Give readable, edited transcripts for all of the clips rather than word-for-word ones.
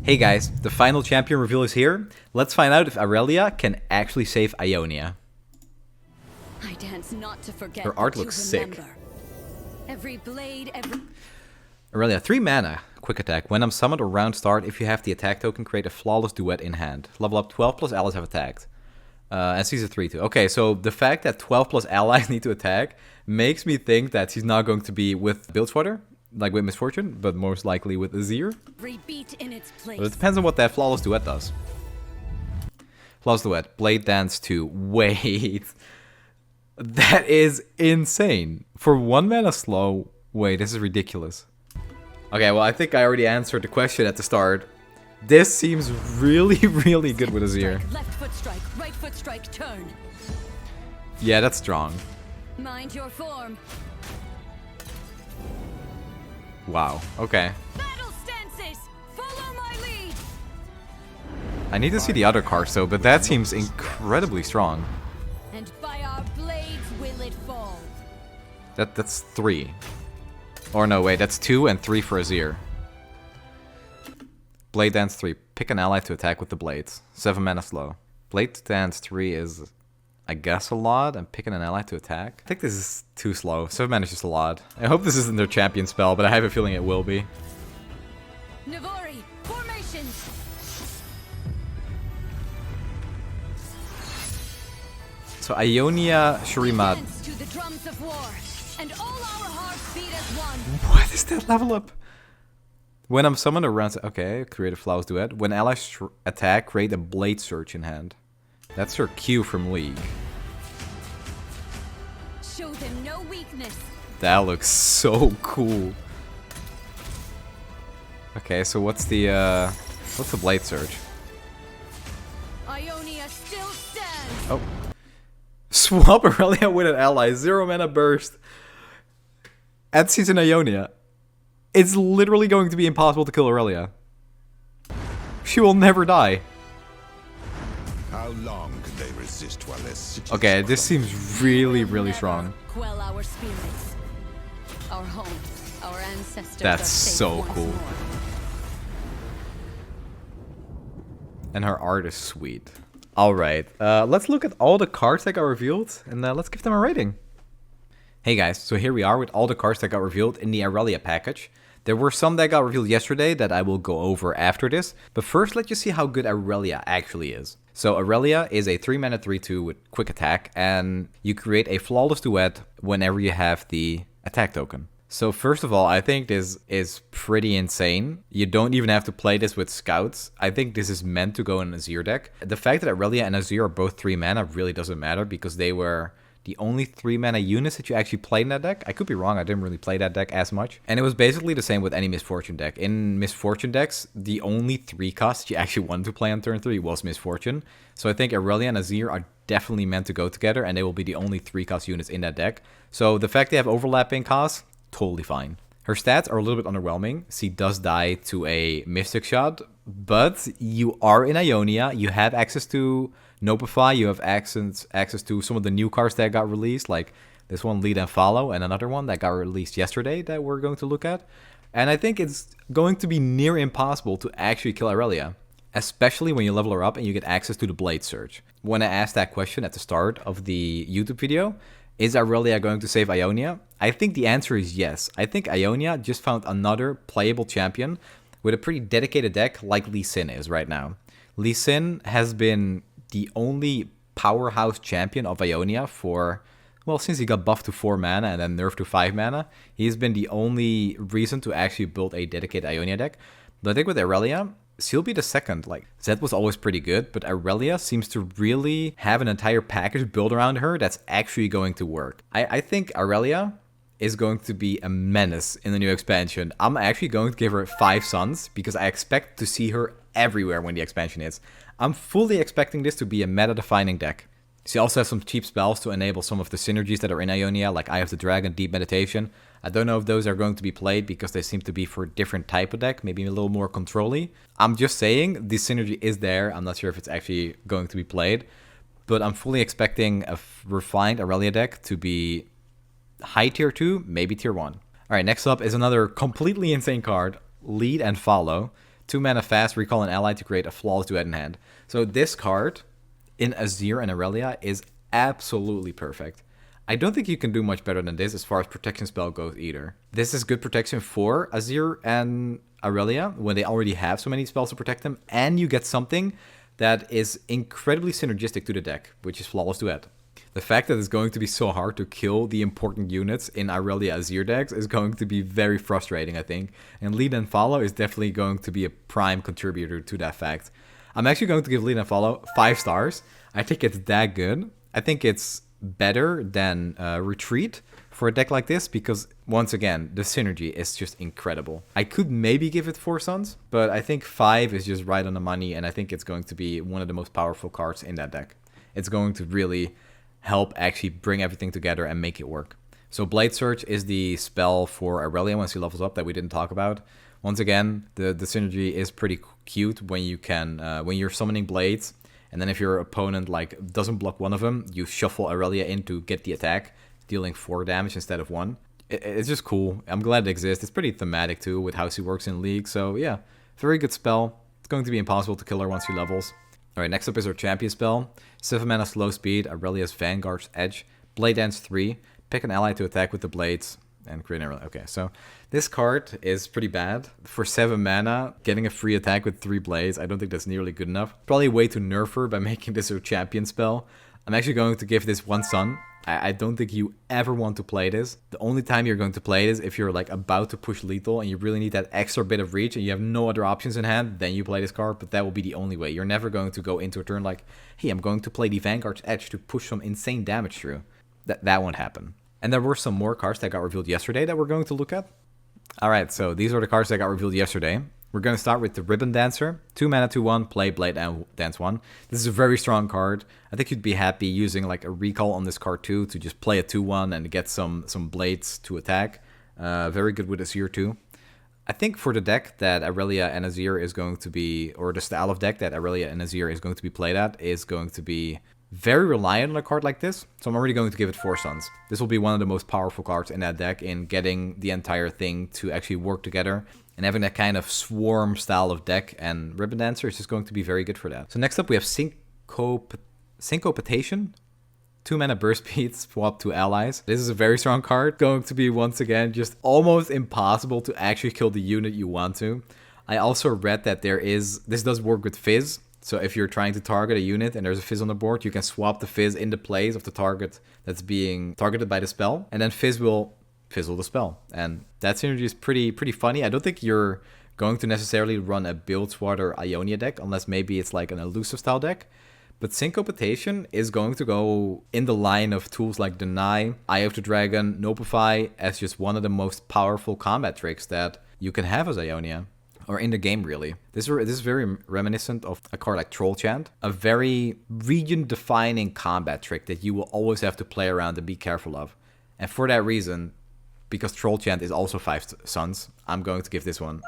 Hey guys, the final champion reveal is here. Let's find out if Irelia can actually save Ionia. I dance not to forget. Her art looks sick. Every blade, Irelia, 3 mana, quick attack. When I'm summoned or round start, if you have the attack token, create a flawless duet in hand. Level up 12 plus allies have attacked. And she's a 3-2. Okay, so the fact that 12 plus allies need to attack makes me think that she's not going to be with Bilgewater, like with Misfortune, but most likely with Azir. Rebeat in its place. But it depends on what that flawless duet does. Flawless duet, Blade Dance 2. Wait. That is insane. For 1 mana slow, wait, this is ridiculous. Okay, well, I think I already answered the question at the start. This seems really, really good with Azir. Left foot strike, right foot strike, turn. Yeah, that's strong. Mind your form. Wow, okay. Battle stances, follow my lead. I need to see the other cards though, but that seems incredibly strong. And by our blades will it fall. That's 3. Or no, wait, that's 2 and 3 for Azir. Blade Dance 3. Pick an ally to attack with the blades. 7 mana slow. Blade Dance 3 is, I guess, a lot. And picking an ally to attack. I think this is too slow. 7 mana is just a lot. I hope this isn't their champion spell, but I have a feeling it will be. Navari, formations. So Ionia, Shurima. Dance to the drums of war, and all our hearts beat as one. What is that level up? When I'm summoned around... Okay, create a flawless duet. When allies attack, create a blade search in hand. That's her cue from League. Show them no weakness. That looks so cool. Okay, so what's the blade search? Ionia still stands. Oh. Swap Irelia with an ally. 0 mana burst. At season Ionia. It's literally going to be impossible to kill Irelia. She will never die. How long can they resist while their cities Okay, this seems really, really strong. Quell our spirits. Our home, our ancestors. That's so cool. And her art is sweet. Alright, let's look at all the cards that got revealed, and let's give them a rating. Hey guys, so here we are with all the cards that got revealed in the Irelia package. There were some that got revealed yesterday that I will go over after this, but first let's just see how good Irelia actually is. So Irelia is a 3 mana 3/2 with quick attack, and you create a flawless duet whenever you have the attack token. So first of all, I think this is pretty insane. You don't even have to play this with scouts. I think this is meant to go in an Azir deck. The fact that Irelia and Azir are both 3 mana really doesn't matter because they were the only 3 mana units that you actually played in that deck. I could be wrong, I didn't really play that deck as much. And it was basically the same with any Misfortune deck. In Misfortune decks, the only 3 cost that you actually wanted to play on turn 3 was Misfortune. So I think Irelia and Azir are definitely meant to go together, and they will be the only 3 cost units in that deck. So the fact they have overlapping costs, totally fine. Her stats are a little bit underwhelming. She does die to a Mystic Shot, but you are in Ionia, you have access to Notify, you have access to some of the new cards that got released, like this one, Lead and Follow, and another one that got released yesterday that we're going to look at. And I think it's going to be near impossible to actually kill Irelia, especially when you level her up and you get access to the Blade Search. When I asked that question at the start of the YouTube video, is Irelia going to save Ionia? I think the answer is yes. I think Ionia just found another playable champion with a pretty dedicated deck like Lee Sin is right now. Lee Sin has been the only powerhouse champion of Ionia for, well, since he got buffed to 4 mana and then nerfed to 5 mana, he's been the only reason to actually build a dedicated Ionia deck. But I think with Irelia, she'll be the second. Like, Zed was always pretty good, but Irelia seems to really have an entire package built around her that's actually going to work. I think Irelia is going to be a menace in the new expansion. I'm actually going to give her 5 suns because I expect to see her everywhere when the expansion is. I'm fully expecting this to be a meta-defining deck. She also has some cheap spells to enable some of the synergies that are in Ionia, like Eye of the Dragon, Deep Meditation. I don't know if those are going to be played because they seem to be for a different type of deck, maybe a little more control-y. I'm just saying, the synergy is there. I'm not sure if it's actually going to be played, but I'm fully expecting a refined Irelia deck to be high tier 2, maybe tier 1. Alright, next up is another completely insane card, Lead and Follow. 2 mana fast, recall an ally to create a flawless duet in hand. So this card in Azir and Irelia is absolutely perfect. I don't think you can do much better than this as far as protection spell goes either. This is good protection for Azir and Irelia when they already have so many spells to protect them, and you get something that is incredibly synergistic to the deck, which is Flawless Duet. The fact that it's going to be so hard to kill the important units in Irelia Azir decks is going to be very frustrating, I think. And Lead and Follow is definitely going to be a prime contributor to that fact. I'm actually going to give Lead and Follow 5 stars. I think it's that good. I think it's better than Retreat for a deck like this because, once again, the synergy is just incredible. I could maybe give it 4 suns, but I think 5 is just right on the money, and I think it's going to be one of the most powerful cards in that deck. It's going to really help actually bring everything together and make it work. So Blade Search is the spell for Irelia once he levels up that we didn't talk about. Once again, the synergy is pretty cute when you can when you're summoning blades, and then if your opponent like doesn't block one of them, you shuffle Irelia in to get the attack, dealing 4 damage instead of 1. It's just cool. I'm glad it exists. It's pretty thematic too with how she works in League. So yeah, very good spell. It's going to be impossible to kill her once she levels. Alright, next up is our champion spell. 7 mana slow speed, Irelia's Vanguard's Edge, Blade Dance 3, pick an ally to attack with the blades, and create an Irelia. Okay, so this card is pretty bad. For 7 mana, getting a free attack with 3 blades, I don't think that's nearly good enough. Probably a way to nerf her by making this a champion spell. I'm actually going to give this 1 sun. I don't think you ever want to play this. The only time you're going to play this if you're like about to push lethal and you really need that extra bit of reach and you have no other options in hand, then you play this card, but that will be the only way. You're never going to go into a turn like, hey, I'm going to play the Vanguard's Edge to push some insane damage through. That won't happen. And there were some more cards that got revealed yesterday that we're going to look at. Alright, so these are the cards that got revealed yesterday. We're going to start with the Ribbon Dancer. 2 mana, 2/1, play Blade Dance 1. This is a very strong card. I think you'd be happy using like a recall on this card too to just play a 2/1 and get some blades to attack. Very good with Azir too. I think for the deck that Irelia and Azir is going to be, or the style of deck that Irelia and Azir is going to be played at, is going to be very reliant on a card like this. So I'm already going to give it 4 suns. This will be one of the most powerful cards in that deck in getting the entire thing to actually work together. And having that kind of swarm style of deck, and Ribbon Dancer is just going to be very good for that. So next up we have Syncopatation. 2 mana burst speed, swap to allies. This is a very strong card. Going to be, once again, just almost impossible to actually kill the unit you want to. I also read that this does work with Fizz. So if you're trying to target a unit and there's a Fizz on the board, you can swap the Fizz into place of the target that's being targeted by the spell. And then Fizz will fizzle the spell, and that synergy is pretty funny. I don't think you're going to necessarily run a Buildswater Ionia deck unless maybe it's like an elusive style deck, but Syncopatation is going to go in the line of tools like Deny, Eye of the Dragon, Notify as just one of the most powerful combat tricks that you can have as Ionia, or in the game really. This is very reminiscent of a card like Troll Chant, a very region-defining combat trick that you will always have to play around and be careful of. And for that reason, because Troll Chant is also 5 suns, I'm going to give this one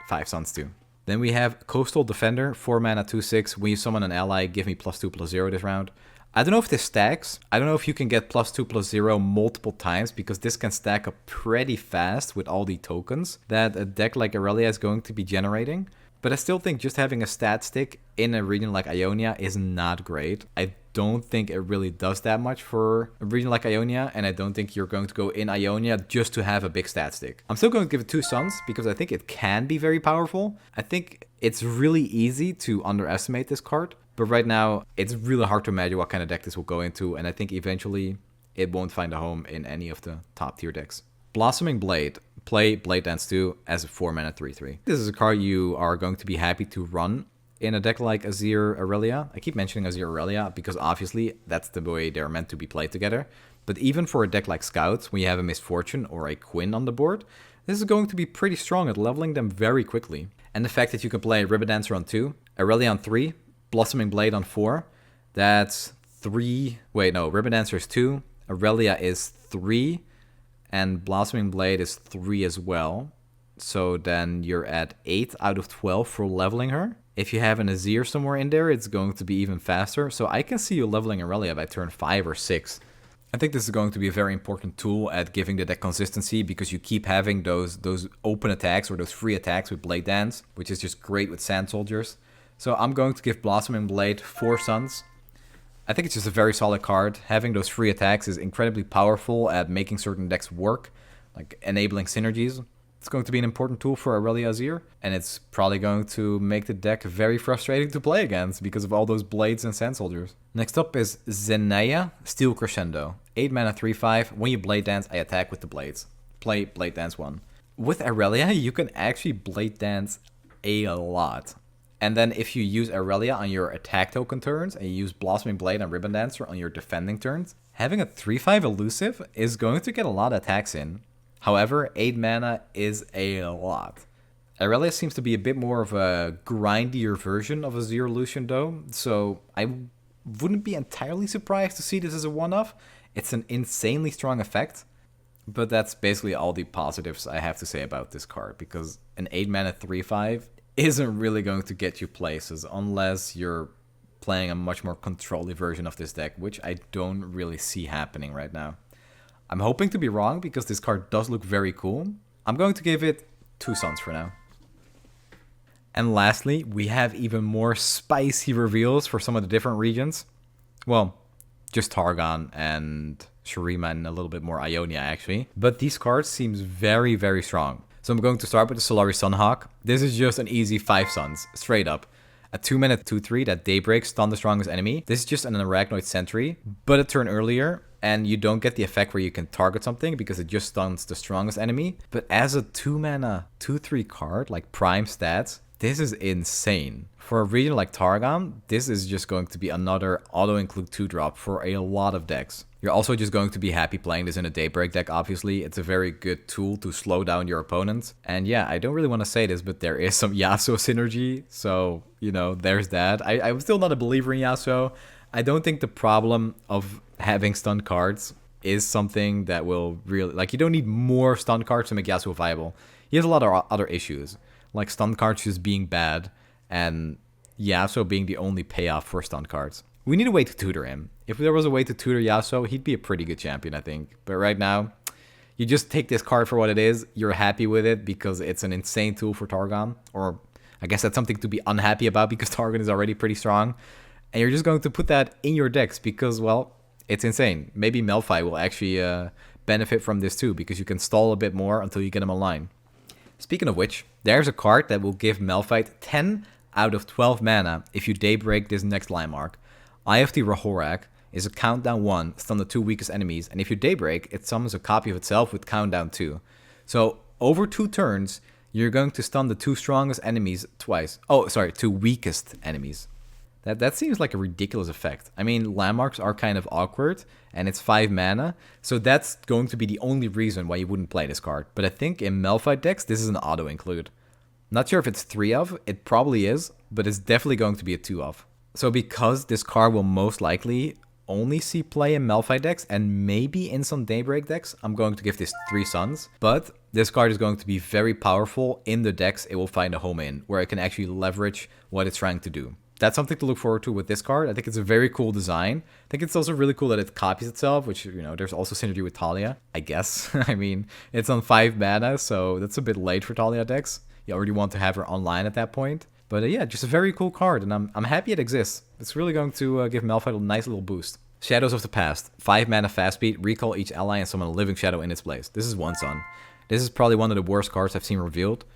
5 suns too. Then we have Coastal Defender, 4 mana, 2/6. When you summon an ally, give me +2/+0 this round. I don't know if this stacks. I don't know if you can get +2/+0 multiple times, because this can stack up pretty fast with all the tokens that a deck like Irelia is going to be generating. But I still think just having a stat stick in a region like Ionia is not great. I don't think it really does that much for a region like Ionia, and I don't think you're going to go in Ionia just to have a big stat stick. I'm still going to give it 2 suns because I think it can be very powerful. I think it's really easy to underestimate this card, but right now it's really hard to imagine what kind of deck this will go into, and I think eventually it won't find a home in any of the top tier decks. Blossoming Blade. Play Blade Dance 2 as a 4 mana 3/3. This is a card you are going to be happy to run in a deck like Azir Irelia. I keep mentioning Azir Irelia because obviously that's the way they're meant to be played together. But even for a deck like Scouts, when you have a Misfortune or a Quinn on the board, this is going to be pretty strong at leveling them very quickly. And the fact that you can play Ribbon Dancer on 2, Irelia on 3, Blossoming Blade on 4, that's 3... Wait, no, Ribbon Dancer is 2, Irelia is 3, and Blossoming Blade is 3 as well. So then you're at 8 out of 12 for leveling her. If you have an Azir somewhere in there, it's going to be even faster. So I can see you leveling Irelia by turn 5 or 6. I think this is going to be a very important tool at giving the deck consistency because you keep having those open attacks or those free attacks with Blade Dance, which is just great with Sand Soldiers. So I'm going to give Blossoming Blade 4 suns. I think it's just a very solid card. Having those free attacks is incredibly powerful at making certain decks work, like enabling synergies. It's going to be an important tool for Irelia Azir, and it's probably going to make the deck very frustrating to play against because of all those blades and sand soldiers. Next up is Snnuy, Steel Crescendo. 8 mana 3/5. When you Blade Dance, I attack with the blades. Play Blade Dance 1. With Irelia, you can actually Blade Dance a lot. And then if you use Irelia on your attack token turns, and you use Blossoming Blade and Ribbon Dancer on your defending turns, having a 3/5 elusive is going to get a lot of attacks in. However, 8 mana is a lot. Irelia seems to be a bit more of a grindier version of Azir Lucian though, so I wouldn't be entirely surprised to see this as a one-off. It's an insanely strong effect, but that's basically all the positives I have to say about this card, because an 8 mana 3/5 isn't really going to get you places unless you're playing a much more controlly version of this deck, which I don't really see happening right now. I'm hoping to be wrong because this card does look very cool. I'm going to give it 2 suns for now. And lastly, we have even more spicy reveals for some of the different regions. Well, just Targon and Shurima and a little bit more Ionia actually. But these cards seems very, very strong. So I'm going to start with the Solari Sunhawk. This is just an easy 5 suns, straight up. A 2 mana 2/3 that Daybreak stun the strongest enemy. This is just an Arachnoid Sentry, but a turn earlier, and you don't get the effect where you can target something because it just stuns the strongest enemy. But as a 2 mana 2/3 card, like prime stats, this is insane. For a region like Targon, this is just going to be another auto-include 2-drop for a lot of decks. You're also just going to be happy playing this in a Daybreak deck, obviously. It's a very good tool to slow down your opponent. And yeah, I don't really want to say this, but there is some Yasuo synergy. So, you know, there's that. I'm still not a believer in Yasuo. I don't think the problem of having stun cards is something that will really... Like, you don't need more stun cards to make Yasuo viable. He has a lot of other issues, like stun cards just being bad and Yasuo being the only payoff for stun cards. We need a way to tutor him. If there was a way to tutor Yasuo, he'd be a pretty good champion, I think. But right now, you just take this card for what it is. You're happy with it because it's an insane tool for Targon. Or I guess that's something to be unhappy about because Targon is already pretty strong. And you're just going to put that in your decks because, well, it's insane. Maybe Malphite will actually benefit from this too because you can stall a bit more until you get him online. Speaking of which, there's a card that will give Malphite 10 out of 12 mana if you Daybreak this next landmark. Eye of the Rahorak is a countdown 1, stun the 2 weakest enemies, and if you Daybreak, it summons a copy of itself with countdown 2. So, over 2 turns, you're going to stun the 2 strongest enemies twice. Oh, sorry, 2 weakest enemies. That seems like a ridiculous effect. I mean, landmarks are kind of awkward, and it's 5 mana, so that's going to be the only reason why you wouldn't play this card. But I think in Malphite decks, this is an auto-include. Not sure if it's 3 of, it probably is, but it's definitely going to be a 2 of. So because this card will most likely only see play in Malphite decks and maybe in some Daybreak decks, I'm going to give this 3 suns. But this card is going to be very powerful in the decks it will find a home in, where it can actually leverage what it's trying to do. That's something to look forward to with this card. I think it's a very cool design. I think it's also really cool that it copies itself, which, you know, there's also synergy with Talia, I guess. I mean, it's on 5 mana, so that's a bit late for Talia decks. You already want to have her online at that point. But yeah, just a very cool card, and I'm happy it exists. It's really going to give Malphite a nice little boost. Shadows of the Past. 5 mana fast speed, recall each ally and summon a living shadow in its place. This is 1 sun. This is probably one of the worst cards I've seen revealed.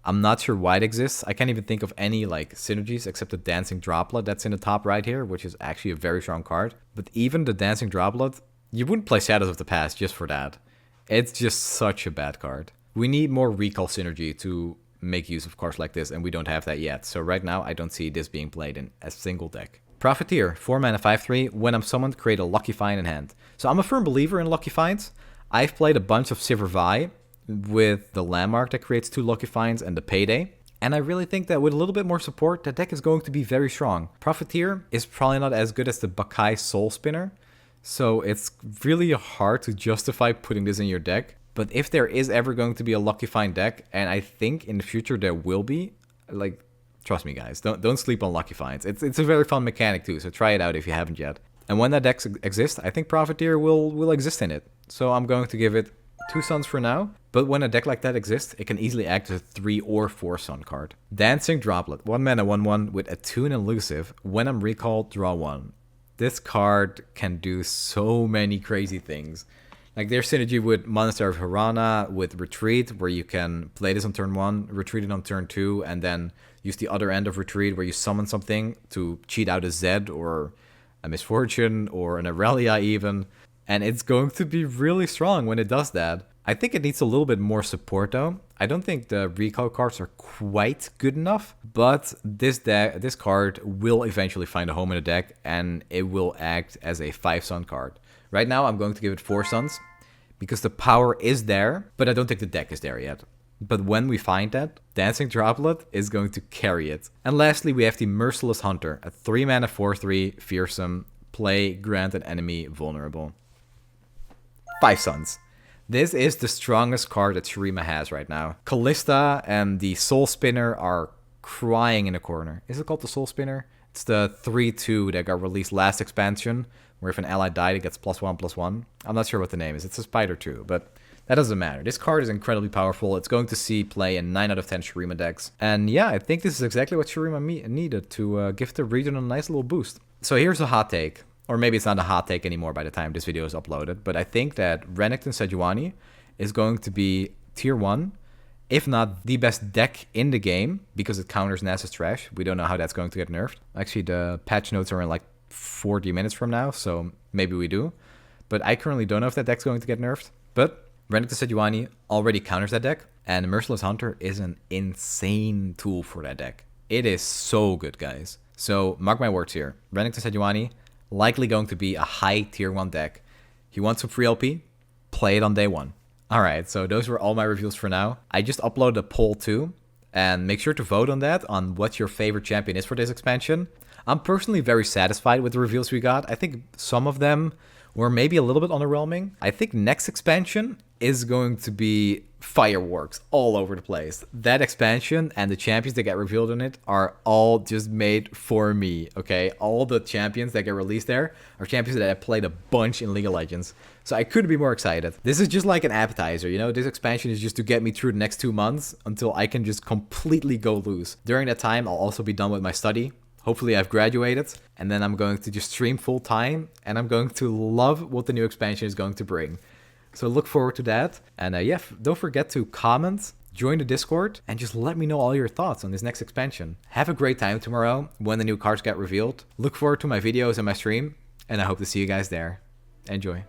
I'm not sure why it exists. I can't even think of any like synergies except the Dancing Droplet that's in the top right here, which is actually a very strong card. But even the Dancing Droplet, you wouldn't play Shadows of the Past just for that. It's just such a bad card. We need more recall synergy to make use of cards like this, and we don't have that yet. So right now, I don't see this being played in a single deck. Profiteer, 4 mana 5/3. When I'm summoned, create a Lucky Find in hand. So I'm a firm believer in Lucky Finds. I've played a bunch of Sivir Vi with the landmark that creates 2 Lucky Finds and the Payday. And I really think that with a little bit more support, that deck is going to be very strong. Profiteer is probably not as good as the Bakai Soul Spinner, so it's really hard to justify putting this in your deck. But if there is ever going to be a Lucky Find deck, and I think in the future there will be, like, trust me guys, don't sleep on Lucky Finds. It's a very fun mechanic too, so try it out if you haven't yet. And when that deck exists, I think Profiteer will exist in it. So I'm going to give it 2 suns for now. But when a deck like that exists, it can easily act as a 3 or 4 sun card. Dancing Droplet, 1 mana 1/1 with Attune and Elusive. When I'm recalled, draw 1. This card can do so many crazy things. Like there's synergy with Monastery of Harana, with Retreat, where you can play this on turn 1, retreat it on turn 2, and then use the other end of Retreat where you summon something to cheat out a Zed or a Misfortune or an Irelia even. And it's going to be really strong when it does that. I think it needs a little bit more support though. I don't think the recall cards are quite good enough, but this card will eventually find a home in the deck and it will act as a 5 sun card. Right now I'm going to give it 4 suns because the power is there, but I don't think the deck is there yet. But when we find that, Dancing Droplet is going to carry it. And lastly, we have the Merciless Hunter, a 3 mana 4/3 fearsome, play, grant an enemy vulnerable. 5 suns. This is the strongest card that Shurima has right now. Callista and the Soul Spinner are crying in a corner. Is it called the Soul Spinner? It's the 3/2 that got released last expansion, where if an ally died, it gets +1/+1. I'm not sure what the name is. It's a Spider too, but that doesn't matter. This card is incredibly powerful. It's going to see play in 9 out of 10 Shurima decks. And yeah, I think this is exactly what Shurima needed to give the region a nice little boost. So here's a hot take. Or maybe it's not a hot take anymore by the time this video is uploaded. But I think that Renekton Sejuani is going to be tier 1, if not the best deck in the game, because it counters Nasus Trash. We don't know how that's going to get nerfed. Actually, the patch notes are in like 40 minutes from now, so maybe we do. But I currently don't know if that deck's going to get nerfed. But Renekton Sejuani already counters that deck, and Merciless Hunter is an insane tool for that deck. It is so good, guys. So mark my words here. Renekton Sejuani, likely going to be a high tier 1 deck. You want some free LP? Play it on day 1. Alright, so those were all my reviews for now. I just uploaded a poll too, and make sure to vote on that, on what your favorite champion is for this expansion. I'm personally very satisfied with the reveals we got. I think some of them were maybe a little bit underwhelming. I think next expansion is going to be fireworks all over the place. That expansion and the champions that get revealed in it are all just made for me, okay? All the champions that get released there are champions that I played a bunch in League of Legends. So I couldn't be more excited. This is just like an appetizer, you know? This expansion is just to get me through the next 2 months until I can just completely go loose. During that time, I'll also be done with my study. Hopefully I've graduated, and then I'm going to just stream full time, and I'm going to love what the new expansion is going to bring. So look forward to that. And yeah, don't forget to comment, join the Discord, and just let me know all your thoughts on this next expansion. Have a great time tomorrow when the new cards get revealed. Look forward to my videos and my stream, and I hope to see you guys there. Enjoy.